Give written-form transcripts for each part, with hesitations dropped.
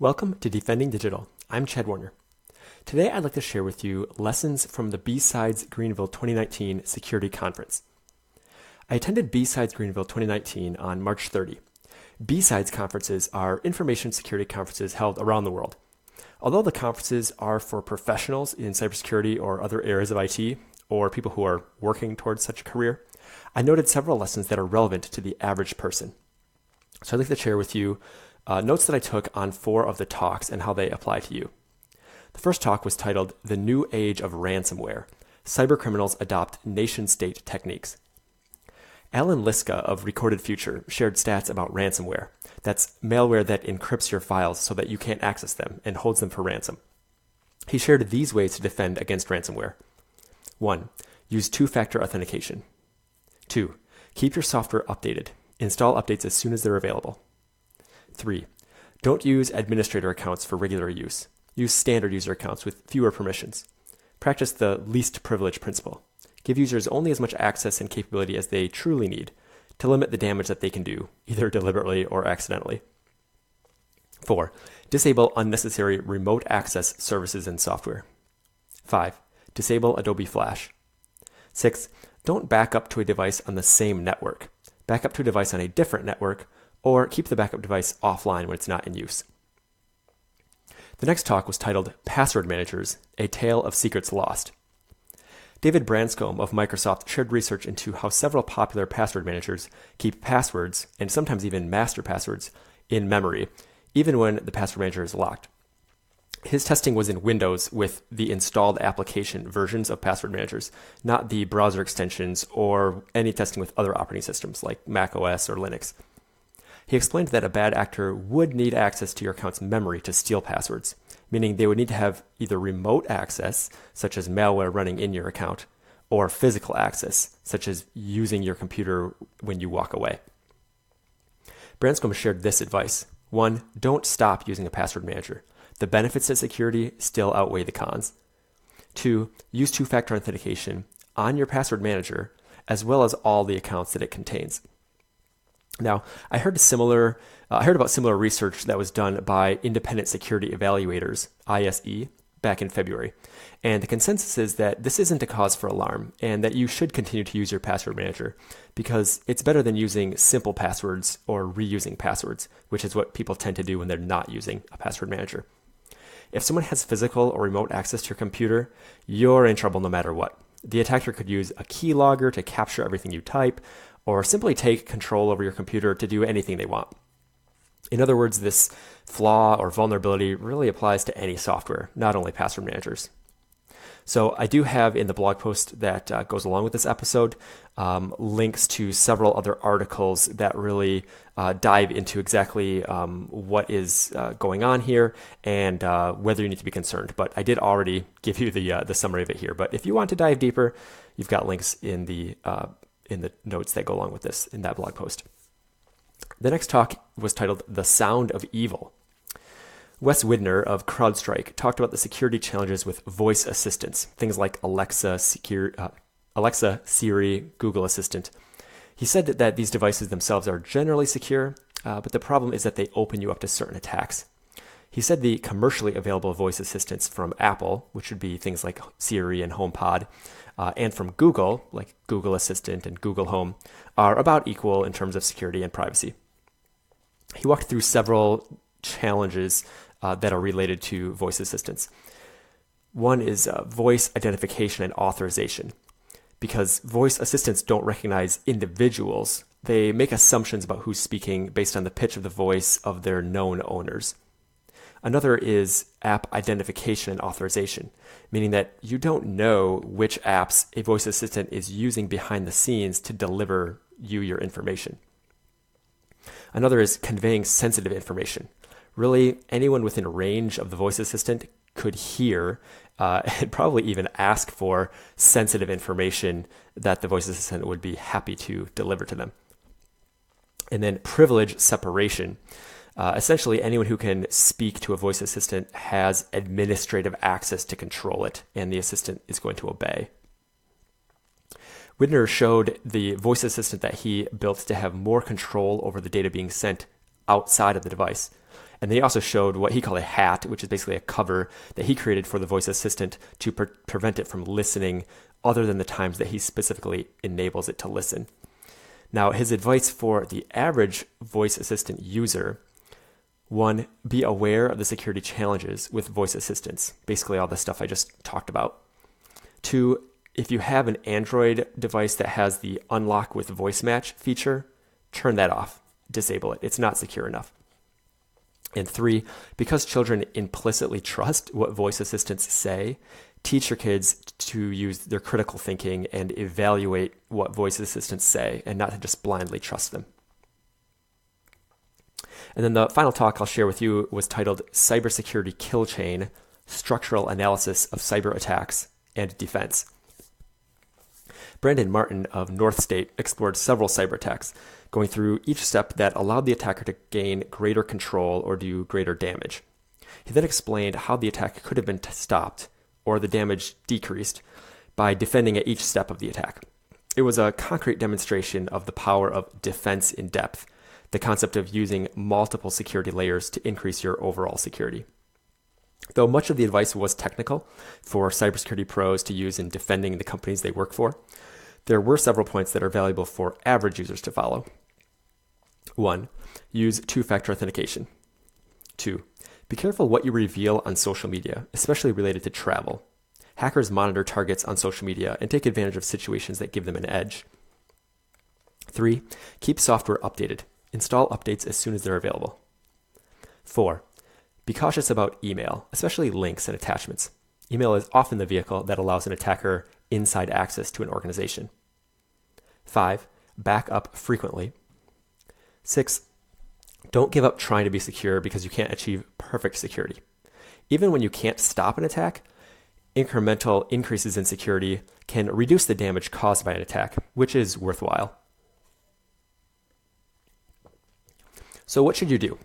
Welcome to Defending Digital. I'm Chad Warner. Today I'd like to share with you lessons from the BSides Greenville 2019 Security Conference. I attended BSides Greenville 2019 on March 30. BSides conferences are information security conferences held around the world. Although the conferences are for professionals in cybersecurity or other areas of IT, or people who are working towards such a career, I noted several lessons that are relevant to the average person. So I'd like to share with you notes that I took on 4 of the talks and how they apply to you. The first talk was titled The New Age of Ransomware. Cybercriminals Adopt Nation-State Techniques. Alan Liska of Recorded Future shared stats about ransomware. That's malware that encrypts your files so that you can't access them and holds them for ransom. He shared these ways to defend against ransomware. 1. Use two-factor authentication. 2. Keep your software updated. Install updates as soon as they're available. 3. Don't use administrator accounts for regular use. Use standard user accounts with fewer permissions. Practice the least privilege principle. Give users only as much access and capability as they truly need to limit the damage that they can do, either deliberately or accidentally. 4. Disable unnecessary remote access services and software. 5. Disable Adobe Flash. 6. Don't back up to a device on the same network. Back up to a device on a different network, or keep the backup device offline when it's not in use. The next talk was titled Password Managers, A Tale of Secrets Lost. David Branscombe of Microsoft shared research into how several popular password managers keep passwords, and sometimes even master passwords, in memory, even when the password manager is locked. His testing was in Windows with the installed application versions of password managers, not the browser extensions or any testing with other operating systems like Mac OS or Linux. He explained that a bad actor would need access to your account's memory to steal passwords, meaning they would need to have either remote access, such as malware running in your account, or physical access, such as using your computer when you walk away. Branscombe shared this advice. 1. Don't stop using a password manager. The benefits of security still outweigh the cons. 2. Use two-factor authentication on your password manager, as well as all the accounts that it contains. Now, I heard about similar research that was done by Independent Security Evaluators, ISE, back in February. And the consensus is that this isn't a cause for alarm and that you should continue to use your password manager because it's better than using simple passwords or reusing passwords, which is what people tend to do when they're not using a password manager. If someone has physical or remote access to your computer, you're in trouble no matter what. The attacker could use a keylogger to capture everything you type, or simply take control over your computer to do anything they want. In other words, this flaw or vulnerability really applies to any software, not only password managers. So I do have in the blog post that goes along with this episode links to several other articles that really dive into exactly what is going on here and whether you need to be concerned. But I did already give you the summary of it here. But if you want to dive deeper, you've got links in the notes that go along with this in that blog post. The next talk was titled The Sound of Evil. Wes Widner of CrowdStrike talked about the security challenges with voice assistants, things like Alexa, Siri, Google Assistant. He said that these devices themselves are generally secure, but the problem is that they open you up to certain attacks. He said the commercially available voice assistants from Apple, which would be things like Siri and HomePod, and from Google, like Google Assistant and Google Home, are about equal in terms of security and privacy. He walked through several challenges that are related to voice assistants. One is voice identification and authorization. Because voice assistants don't recognize individuals, they make assumptions about who's speaking based on the pitch of the voice of their known owners. Another is app identification and authorization, meaning that you don't know which apps a voice assistant is using behind the scenes to deliver you your information. Another is conveying sensitive information. Really, anyone within range of the voice assistant could hear and probably even ask for sensitive information that the voice assistant would be happy to deliver to them. And then privilege separation. Essentially, anyone who can speak to a voice assistant has administrative access to control it, and the assistant is going to obey. Widner showed the voice assistant that he built to have more control over the data being sent outside of the device. And then he also showed what he called a hat, which is basically a cover that he created for the voice assistant to prevent it from listening other than the times that he specifically enables it to listen. Now, his advice for the average voice assistant user: 1, be aware of the security challenges with voice assistants, basically all the stuff I just talked about. 2, if you have an Android device that has the unlock with voice match feature, turn that off, disable it. It's not secure enough. And 3, because children implicitly trust what voice assistants say, teach your kids to use their critical thinking and evaluate what voice assistants say and not to just blindly trust them. And then the final talk I'll share with you was titled Cybersecurity Kill Chain, Structural Analysis of Cyber Attacks and Defense. Brandon Martin of North State explored several cyber attacks, going through each step that allowed the attacker to gain greater control or do greater damage. He then explained how the attack could have been stopped or the damage decreased by defending at each step of the attack. It was a concrete demonstration of the power of defense in depth, the concept of using multiple security layers to increase your overall security. Though much of the advice was technical for cybersecurity pros to use in defending the companies they work for, there were several points that are valuable for average users to follow. 1, use two-factor authentication. 2, be careful what you reveal on social media, especially related to travel. Hackers monitor targets on social media and take advantage of situations that give them an edge. 3, keep software updated. Install updates as soon as they're available. 4, be cautious about email, especially links and attachments. Email is often the vehicle that allows an attacker inside access to an organization. 5, back up frequently. 6, don't give up trying to be secure because you can't achieve perfect security. Even when you can't stop an attack, incremental increases in security can reduce the damage caused by an attack, which is worthwhile. So what should you do?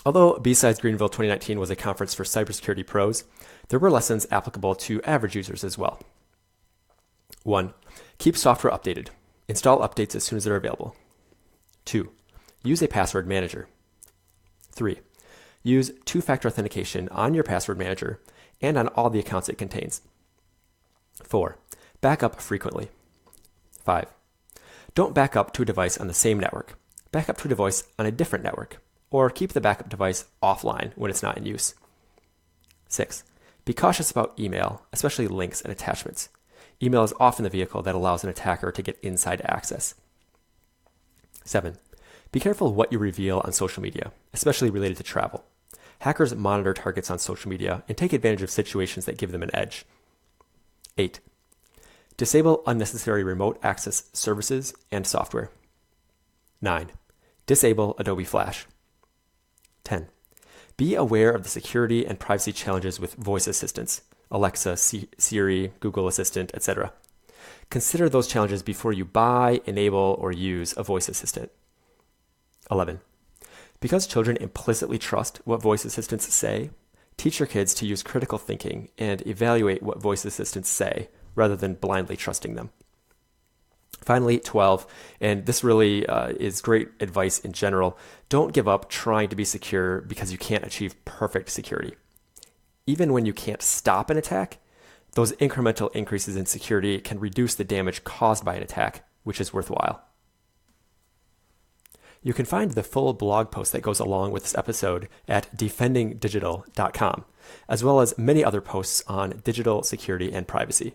Although BSides Greenville 2019 was a conference for cybersecurity pros, there were lessons applicable to average users as well. 1, keep software updated. Install updates as soon as they're available. 2, use a password manager. 3, use two-factor authentication on your password manager and on all the accounts it contains. 4, back up frequently. 5, don't back up to a device on the same network. Back up to a device on a different network, or keep the backup device offline when it's not in use. 6, be cautious about email, especially links and attachments. Email is often the vehicle that allows an attacker to get inside access. 7, be careful what you reveal on social media, especially related to travel. Hackers monitor targets on social media and take advantage of situations that give them an edge. 8, disable unnecessary remote access services and software. 9, disable Adobe Flash. 10, be aware of the security and privacy challenges with voice assistants, Alexa, Siri, Google Assistant, etc. Consider those challenges before you buy, enable, or use a voice assistant. 11, because children implicitly trust what voice assistants say, teach your kids to use critical thinking and evaluate what voice assistants say rather than blindly trusting them. Finally, 12, and this really is great advice in general, don't give up trying to be secure because you can't achieve perfect security. Even when you can't stop an attack, those incremental increases in security can reduce the damage caused by an attack, which is worthwhile. You can find the full blog post that goes along with this episode at defendingdigital.com, as well as many other posts on digital security and privacy.